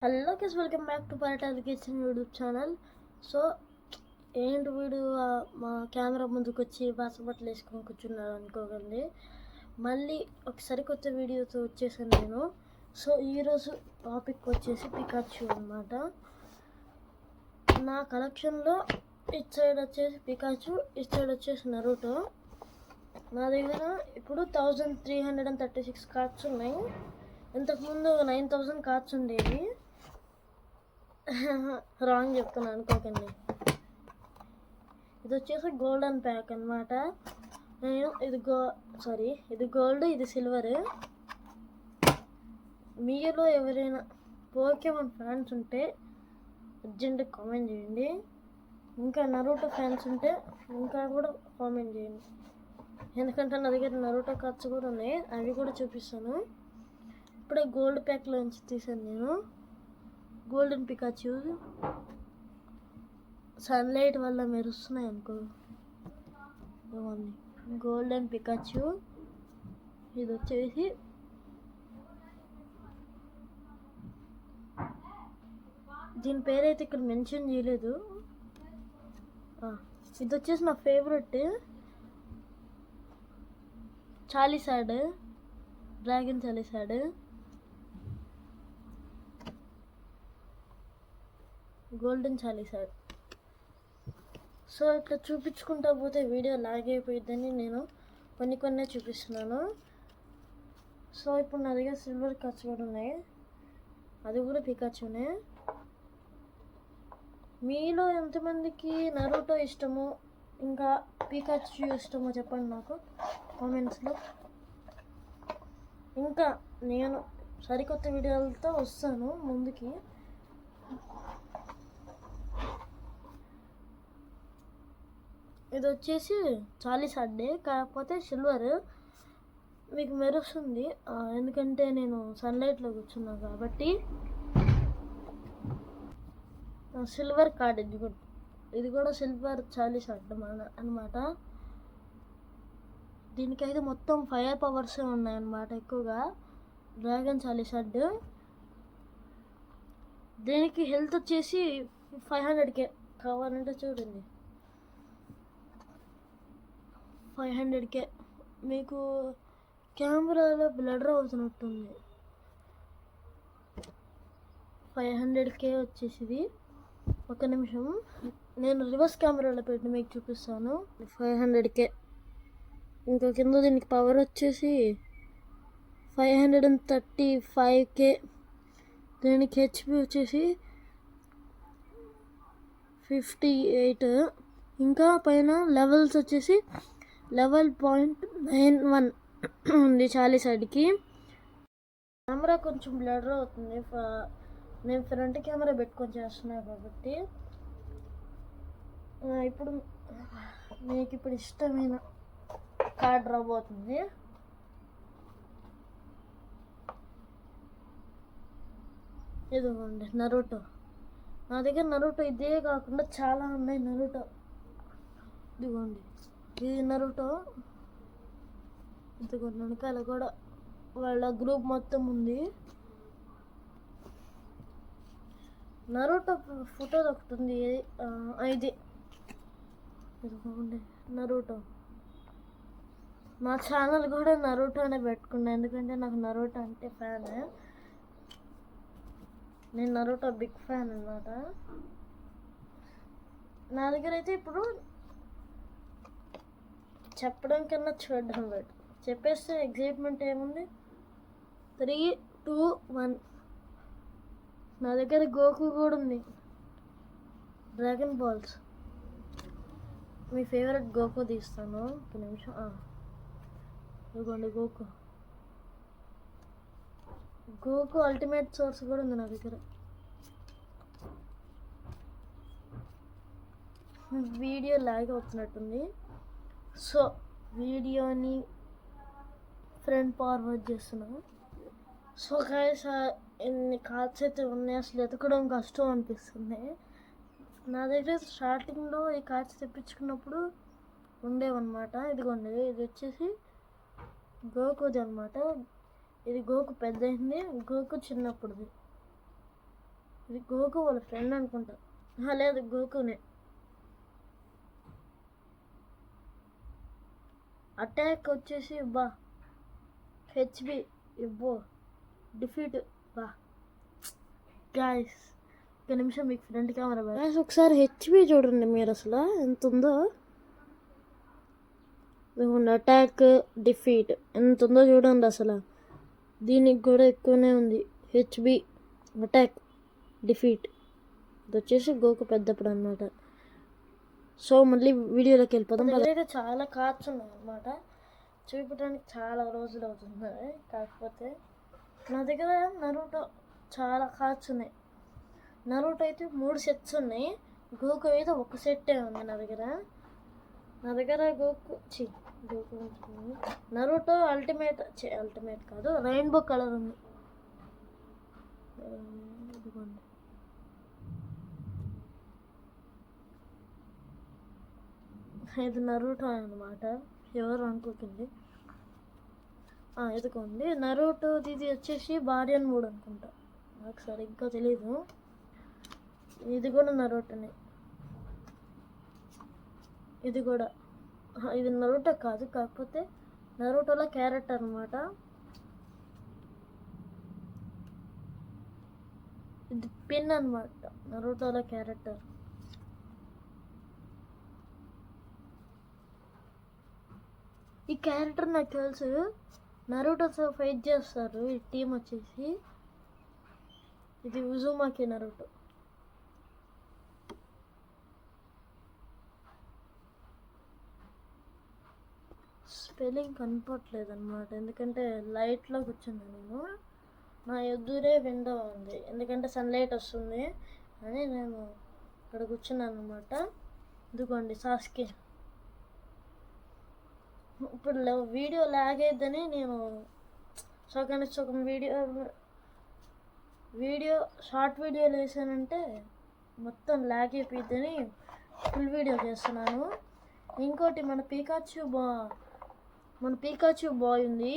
Hello guys, welcome back to paratha education YouTube channel. So ఏంటి వీడు మా కెమెరా ముందుకు వచ్చి బట్టలు వేసుకొని కూర్చున్నాడు అనుకోకండి. మళ్ళీ ఒకసారి కొత్త వీడియోతో వచ్చేసాను నేను. సో ఈరోజు టాపిక్ వచ్చేసి పికాచు అనమాట. నా కలెక్షన్లో ఇటు సైడ్ వచ్చేసి పికాచు, ఇటు సైడ్ వచ్చేసి నరూటో. నా దగ్గర ఇప్పుడు 1336 కార్డ్స్ ఉన్నాయి. ఇంతకుముందు 9000 కార్డ్స్ ఉండేవి. రాంగ్ చెప్తున్నాను అనుకోకండి. ఇది వచ్చేసి గోల్డెన్ ప్యాక్ అనమాట. నేను ఇది గోల్డ్, ఇది సిల్వర్. మీలో ఎవరైనా పోకేమాన్ ఫ్యాన్స్ ఉంటే అర్జెంట్ కామెంట్ చేయండి. ఇంకా నరూటో ఫ్యాన్స్ ఉంటే ఇంకా కూడా కామెంట్ చేయండి. ఎందుకంటే నా దగ్గర నరూటో కార్డ్స్ కూడా ఉన్నాయి, అవి కూడా చూపిస్తాను. ఇప్పుడే గోల్డ్ ప్యాక్లోంచి తీసాను నేను. గోల్డెన్ పికాచు సన్లైట్ వల్ల మెరుస్తున్నాయి అనుకో. గోల్డెన్ పికాచు ఇది వచ్చేసి దీని పేరైతే ఇక్కడ మెన్షన్ చేయలేదు. ఇది వచ్చేసి నా ఫేవరెట్ చాలీసాడ్, డ్రాగన్ చాలీసాడ్. గోల్డెన్ చాలీసాడ్. సో ఇట్లా చూపించుకుంటా పోతే వీడియో లాగ్ అయిపోయిద్దని నేను కొన్ని చూపిస్తున్నాను. సో ఇప్పుడు నా దగ్గర సిల్వర్ కార్డ్స్ కూడా ఉన్నాయి, అది కూడా పికాచునే. మీలో ఎంతమందికి నరూటో ఇష్టమో ఇంకా పికాచు ఇష్టమో చెప్పండి నాకు కామెంట్స్లో. ఇంకా నేను సరికొత్త వీడియోలతో వస్తాను ముందుకి. ఇది వచ్చేసి చాలీసాడ్డే, కాకపోతే సిల్వర్. మీకు మెరుస్తుంది ఎందుకంటే నేను సన్లైట్లో కూర్చున్నాను కాబట్టి. సిల్వర్ కార్డ్ ఇది కూడా సిల్వర్ చాలీసాడ్ అనమాట. దీనికైతే మొత్తం 5 పవర్స్ ఉన్నాయన్నమాట ఎక్కువగా. డ్రాగన్ చాలీసాడ్ దీనికి హెల్త్ వచ్చేసి 500k. కావాలంటే చూడండి, 500k. మీకు కెమెరాలో బ్లర్ అవుతున్నట్టుంది. 500k వచ్చేసి. ఒక నిమిషం, నేను రివర్స్ కెమెరాలో పెట్టి మీకు చూపిస్తాను. 500k. ఇంకా కింద దీనికి పవర్ వచ్చేసి 535k. దీనికి హెచ్పి వచ్చేసి 58. ఇంకా పైన లెవెల్స్ వచ్చేసి లెవెల్ 0.91 ఉంది చాలీసాడ్కి. కెమెరా కొంచెం బ్లర్ అవుతుంది, నేను ఫ్రంట్ కెమెరా పెట్టుకొని చేస్తున్నాను కాబట్టి. ఇప్పుడు మీకు ఇష్టమైన కార్డ్ రాబోతుంది. ఇదిగోండి నరూటో. నా దగ్గర నరూటో ఇదే కాకుండా చాలా ఉన్నాయి నరూటో. ఇదిగోండి ఇది నరూటో. ఇదిగోండి వెనకాల కూడా వాళ్ళ గ్రూప్ మొత్తం ఉంది. నరూటో ఫోటో ఒకటి ఉంది, ఇది. ఇదిగోండి నరూటో. మా ఛానల్ కూడా నరూటోనే పెట్టుకున్నా, ఎందుకంటే నాకు నరూటో అంటే ఫ్యాన్. నేను నరూటో బిగ్ ఫ్యాన్ అన్నమాట. నా దగ్గర అయితే ఇప్పుడు చెప్పడం కన్నా చూడడం బెటర్. చెప్పేస్తే ఎగ్జైట్మెంట్ ఏముంది. 3, 2, 1. నా దగ్గర గోకు కూడా ఉంది, డ్రాగన్ బాల్స్. మీ ఫేవరెట్ గోకు తీస్తాను ఒక నిమిషం. ఇదిగోండి గోకు అల్టిమేట్ సోర్స్ కూడా ఉంది నా దగ్గర. వీడియో లాగ్ అవుతున్నట్టుంది, సో వీడియోని ఫ్రంట్ ఫార్వర్డ్ చేస్తున్నాను. సో గైస్, ఎన్ని కార్డ్స్ అయితే ఉన్నాయి అసలు ఎతకడం కష్టం అనిపిస్తుంది. నా దగ్గర స్టార్టింగ్లో ఈ కార్డ్స్ తెప్పించుకున్నప్పుడు ఉండేవన్నమాట. ఇదిగోండి ఇది వచ్చేసి గోకుది అనమాట. ఇది గోకు పెద్దయింది, గోకు చిన్నప్పుడుది. ఇది గోకు వాళ్ళ ఫ్రెండ్ అనుకుంటా. లేదు, గోకునే. అటాక్ వచ్చేసి హెచ్బి ఇబ్బో డిఫీట్ గాయస్. ఒక నిమిషం మీకు ఫ్రంట్ కెమెరా గాయస్ ఒకసారి హెచ్బి చూడండి మీరు, అసలు ఎంత ఉందో. అటాక్ డిఫీట్ ఎంత ఉందో చూడండి అసలు. దీనికి కూడా ఎక్కువనే ఉంది. HB attack defeat. ఇది వచ్చేసి గోకు పెద్దప్పుడు అన్నమాట. సో మళ్ళీ వీడియోలోకి వెళ్ళిపోదాం. అయితే చాలా కార్డ్స్ ఉన్నాయి అన్నమాట. చూపించడానికి చాలా రోజులు అవుతుంది. కాకపోతే నా దగ్గర నరూటో చాలా కార్డ్స్ ఉన్నాయి. నరూటో అయితే 3 సెట్స్ ఉన్నాయి. గోకు అయితే ఒక సెట్టే ఉంది నా దగ్గర. గోకు నరూటో అల్టిమేట్ కాదు, రెయిన్బో కలర్ ఉంది. ఇదిగోండి. ఇది నరూటో అన్నమాట, ఎవరు అనుకోకండి. ఇదిగోండి నరూటో. ఇది వచ్చేసి బారియన్ మూడ్ అనుకుంటా, నాకు సరిగ్గా తెలీదు. ఇది కూడా నరూటోనే. ఇది కూడా ఇది నరూటో కాదు, కాకపోతే నరూటోలో క్యారెక్టర్ అన్నమాట. ఇది పిన్ అన్నమాట, నరూటోలో క్యారెక్టర్. ఈ క్యారెక్టర్ నాకు తెలుసు, నరూటోతో ఫైట్ చేస్తారు ఈ టీం వచ్చేసి. ఇది ఉజుమాకి నరూటో. స్పెల్లింగ్ కనపట్లేదు అనమాట, ఎందుకంటే లైట్లో కూర్చున్నాను నేను. నా ఎదురే విండో ఉంది, ఎందుకంటే సన్లైట్ వస్తుంది అని నేను ఇక్కడ కూర్చున్నాను అనమాట. ఇదిగోండి సాస్కి. ఇప్పుడు వీడియో లాగ్ అయిద్దని నేను సగం వీడియో షార్ట్ వీడియోలు వేసానంటే మొత్తం లాగ్ అయిపోయిద్దని ఫుల్ వీడియో చేస్తున్నాను. ఇంకోటి మన పీకాచు బాయ్ ఉంది,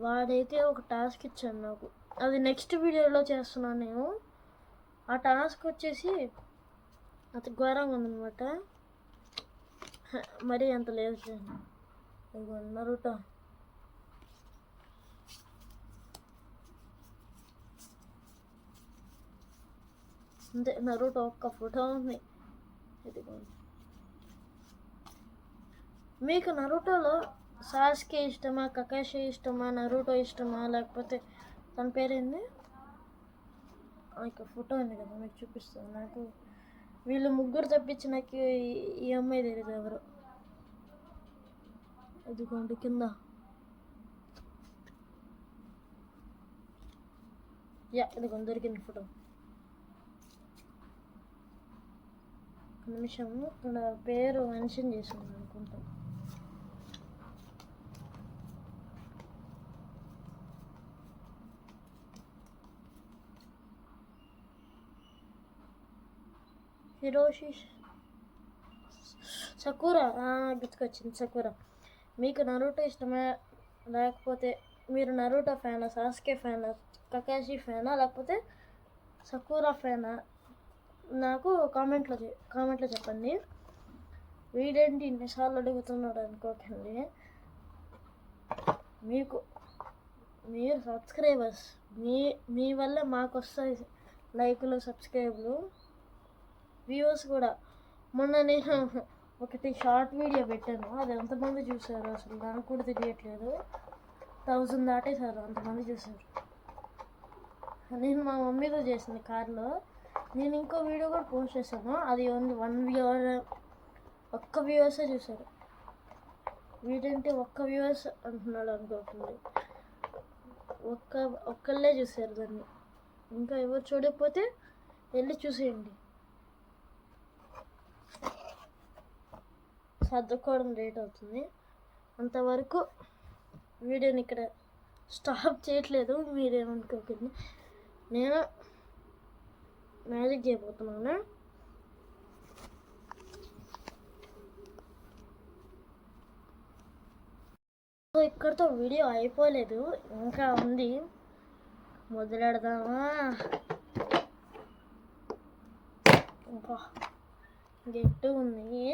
వాడైతే ఒక టాస్క్ ఇచ్చాను నాకు. అది నెక్స్ట్ వీడియోలో చేస్తున్నాను నేను. ఆ టాస్క్ వచ్చేసి అంత ఘోరంగా ఉందన్నమాట, మరీ అంత లేదు. నరూటో అంతే, నరూటో ఒక్క ఫోటో ఉంది. ఇదిగోండి. మీకు నరూటోలో సాస్కే ఇష్టమా, కకాషి ఇష్టమా, నరూటో ఇష్టమా, లేకపోతే తన పేరేంది, ఇక ఫోటో ఉంది కదా మీకు చూపిస్తాను. నాకు వీళ్ళు ముగ్గురు తప్పించి నాకు ఈ అమ్మాయి తెలియదు ఎవరు. ఇదిగోండి కింద. ఇదిగోండి దొరికింది ఫోటో. ఒక నిమిషం, ఇక్కడ పేరు మెన్షన్ చేసింది అనుకుంటా. హిరోషి సకురా, గుర్తుకొచ్చింది సకురా. మీకు నరూటో ఇష్టమా, లేకపోతే మీరు నరూటో ఫ్యానా, సాస్కే ఫ్యానా, కకాషి ఫ్యానా, లేకపోతే సకురా ఫ్యానా, నాకు కామెంట్లో చెప్పండి. వీడేంటి ఇన్నిసార్లు అడుగుతున్నాడు అనుకోకండి. మీరు సబ్స్క్రైబర్స్, మీ వల్ల మాకు వస్తాయి లైకులు, సబ్స్క్రైబ్లు, వ్యూవర్స్ కూడా. మొన్న నేను ఒకటి షార్ట్ వీడియో పెట్టాను, అది ఎంతమంది చూసారు అసలు నాకు కూడా తెలియట్లేదు. 1000 దాటేశారు, అంతమంది చూసారు. నేను మా మమ్మీతో చేసింది కార్లో. నేను ఇంకో వీడియో కూడా పోస్ట్ చేశాను, అది ఓన్లీ 1 వ్యూవర్, ఒక్క వ్యూవర్సే చూసారు. వీడంటే ఒక్క వ్యూవర్స్ అంటున్నాడు అనుకోకుండా, ఒక్కళ్ళే చూసారు దాన్ని. ఇంకా ఎవరు చూడకపోతే వెళ్ళి చూసేయండి. సర్దుకోవడం లేట్ అవుతుంది, అంతవరకు వీడియోని ఇక్కడ స్టాప్ చేయట్లేదు, మీరేమనుకోకండి. నేను మ్యాజిక్ చేయబోతున్నాను. సో ఇక్కడితో వీడియో అయిపోలేదు, ఇంకా ఉంది, మొదలెడదామా. గట్టి ఉంది.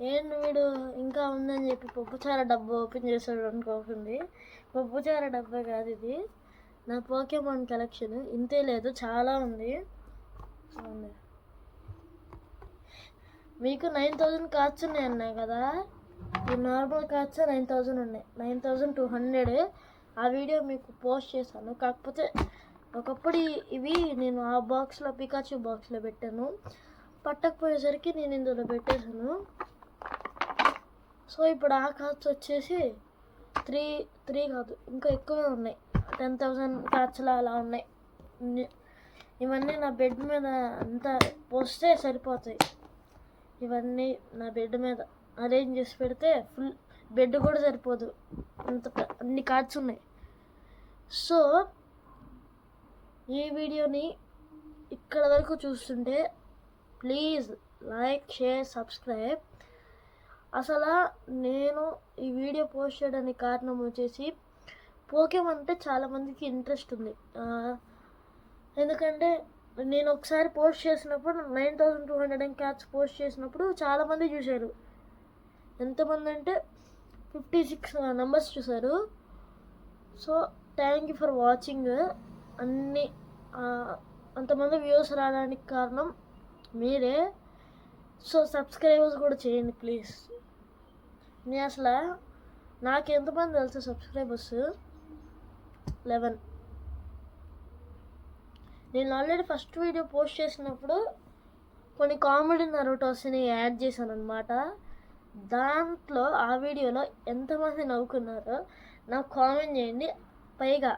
ఏంటి వీడు ఇంకా ఉందని చెప్పి పప్పుచార డబ్బా ఓపెన్ చేసాడు అనుకోకుండా, పప్పుచార డబ్బా కాదు ఇది, నా పోకేమాన్ కలెక్షన్. ఇంతే లేదు, చాలా ఉంది. మీకు 9000 కార్డ్స్ ఉన్నాయి అన్నాయి కదా, ఈ నార్మల్ కార్డ్స్ 9000 ఉన్నాయి, 9200. ఆ వీడియో మీకు పోస్ట్ చేశాను. కాకపోతే ఒకప్పుడు ఇవి నేను ఆ బాక్స్లో, పికాచు బాక్స్లో పెట్టాను. పట్టకపోయేసరికి నేను ఇందులో పెట్టేశాను. సో ఇప్పుడు ఆ కార్డ్స్ వచ్చేసి 3 కాదు, ఇంకా ఎక్కువే ఉన్నాయి. 10,000 కార్డ్స్లో అలా ఉన్నాయి. ఇవన్నీ నా బెడ్ మీద అంతా పోస్తే సరిపోతాయి. ఇవన్నీ నా బెడ్ మీద అరేంజ్ చేసి పెడితే ఫుల్ బెడ్ కూడా సరిపోదు, అన్ని కార్డ్స్ ఉన్నాయి. సో ఈ వీడియోని ఇక్కడ వరకు చూస్తుంటే ప్లీజ్ లైక్, షేర్, సబ్స్క్రైబ్. అసలు నేను ఈ వీడియో పోస్ట్ చేయడానికి కారణం వచ్చేసి పోకేమాన్ అంటే చాలామందికి ఇంట్రెస్ట్ ఉంది. ఎందుకంటే నేను ఒకసారి పోస్ట్ చేసినప్పుడు 9200 క్యాట్స్ పోస్ట్ చేసినప్పుడు చాలామంది చూశారు. ఎంతమంది అంటే 56 నంబర్స్ చూశారు. So thank you for watching. అంతమంది వ్యూస్ రావడానికి కారణం మీరే. సో సబ్స్క్రైబర్స్ కూడా చేయండి ప్లీజ్. నేను అసలు నాకు ఎంతమంది తెలుసు సబ్స్క్రైబర్స్? 11. నేను ఆల్రెడీ ఫస్ట్ వీడియో పోస్ట్ చేసినప్పుడు కొన్ని కామెడీ నరుటోస్ని యాడ్ చేశాను అనమాట. దాంట్లో ఆ వీడియోలో ఎంతమంది నవ్వుకున్నారో నాకు కామెంట్ చేయండి. పైగా